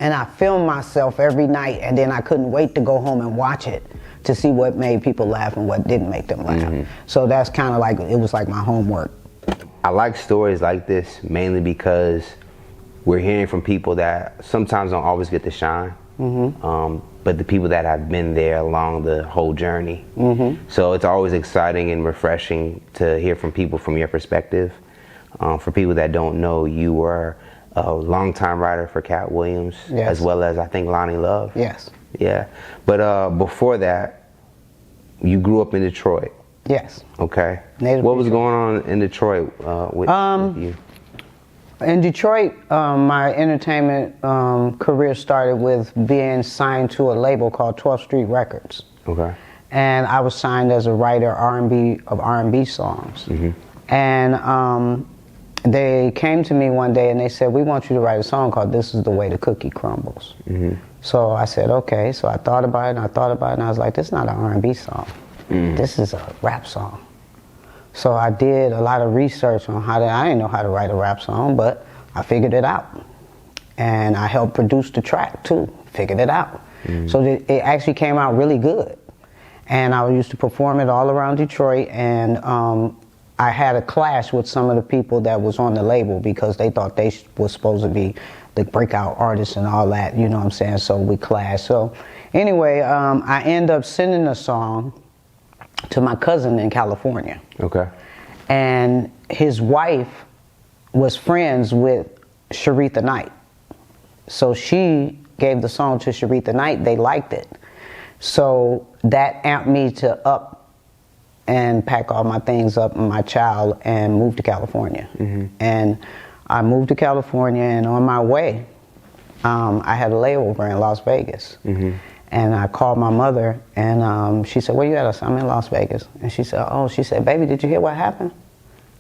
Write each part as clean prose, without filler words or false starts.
and I filmed myself every night, and then I couldn't wait to go home and watch it to see what made people laugh and what didn't make them laugh. So that's kind of like, it was like my homework. I like stories like this mainly because we're hearing from people that sometimes don't always get to shine, but the people that have been there along the whole journey. So it's always exciting and refreshing to hear from people from your perspective. For people that don't know, you were a longtime writer for Katt Williams, as well as I think Loni Love. Yes. Yeah, but before that, you grew up in Detroit. Yes. Okay. Native what was Detroit. going on in Detroit with you? In Detroit, my entertainment career started with being signed to a label called 12th Street Records. Okay. And I was signed as a writer of R&B songs. And they came to me one day and they said, we want you to write a song called This Is the Way the Cookie Crumbles. So I said, okay. So I thought about it and I thought about it and I was like, this is not an R&B song. This is a rap song. So I did a lot of research on I didn't know how to write a rap song, but I figured it out. And I helped produce the track too, figured it out. So it actually came out really good. And I used to perform it all around Detroit, and I had a clash with some of the people that was on the label because they thought they were supposed to be the breakout artists and all that, you know what I'm saying? So we clashed. So anyway, I ended up sending a song to my cousin in California. Okay. And his wife was friends with Sharitha Knight. So she gave the song to Sharitha Knight. They liked it. So that amped me to up and pack all my things up and my child and move to California. And I moved to California, and on my way, I had a layover in Las Vegas. And I called my mother, and she said, where you at? I said, I'm in Las Vegas. And she said, oh, she said, baby, did you hear what happened?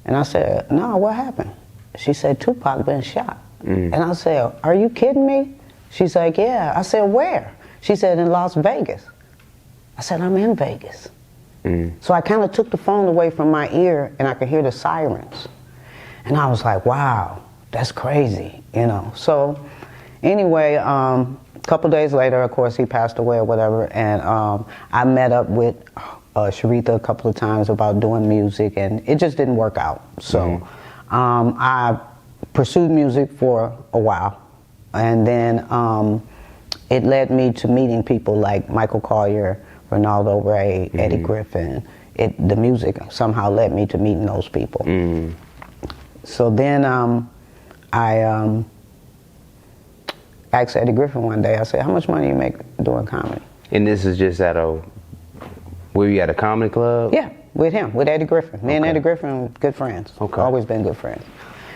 And I said, no, what happened? She said, Tupac been shot. And I said, are you kidding me? She's like, yeah. I said, where? She said, in Las Vegas. I said, I'm in Vegas. So I kind of took the phone away from my ear, and I could hear the sirens. And I was like, wow, that's crazy, you know. So anyway, a couple days later, of course, he passed away or whatever, and I met up with Sharitha a couple of times about doing music, and it just didn't work out. So I pursued music for a while, and then it led me to meeting people like Michael Collier, Ronaldo Ray, Eddie Griffin. The music somehow led me to meeting those people. So then I asked Eddie Griffin one day, I said, how much money you make doing comedy? And this is just were you at a comedy club? Yeah, with him, with Eddie Griffin. Me and Eddie Griffin, good friends. Always been good friends.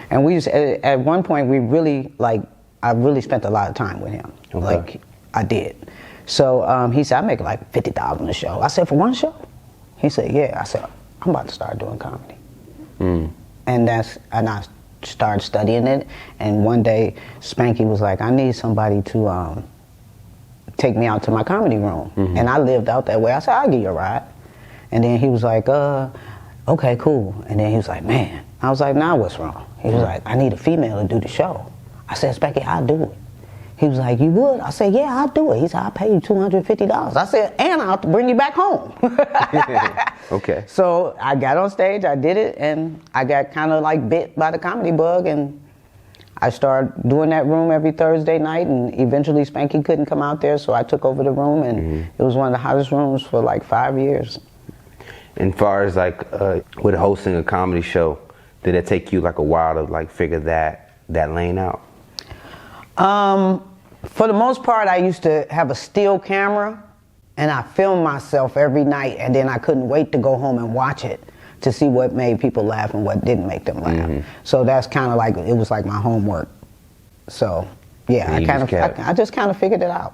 And we just, at one point, I really spent a lot of time with him. Like, I did. So he said, I make like $50,000 a show. I said, for one show? He said, yeah. I said, I'm about to start doing comedy. And I started studying it, and one day Spanky was like, I need somebody to take me out to my comedy room. And I lived out that way. I said, I'll give you a ride. And then he was like, okay, cool. And then he was like, man. I was like, nah, what's wrong? He was like, I need a female to do the show. I said, Spanky, I'll do it. He was like, you would? I said, yeah, I'll do it. He said, I'll pay you $250. I said, and I'll bring you back home. Okay. So I got on stage, I did it, and I got kind of like bit by the comedy bug, and I started doing that room every Thursday night, and eventually Spanky couldn't come out there, so I took over the room, and it was one of the hottest rooms for like 5 years. And far as like with hosting a comedy show, did it take you like a while to like figure that lane out? For the most part, I used to have a still camera, and I filmed myself every night, and then I couldn't wait to go home and watch it to see what made people laugh and what didn't make them laugh. So that's kind of like, it was like my homework. So yeah, I just kind of figured it out.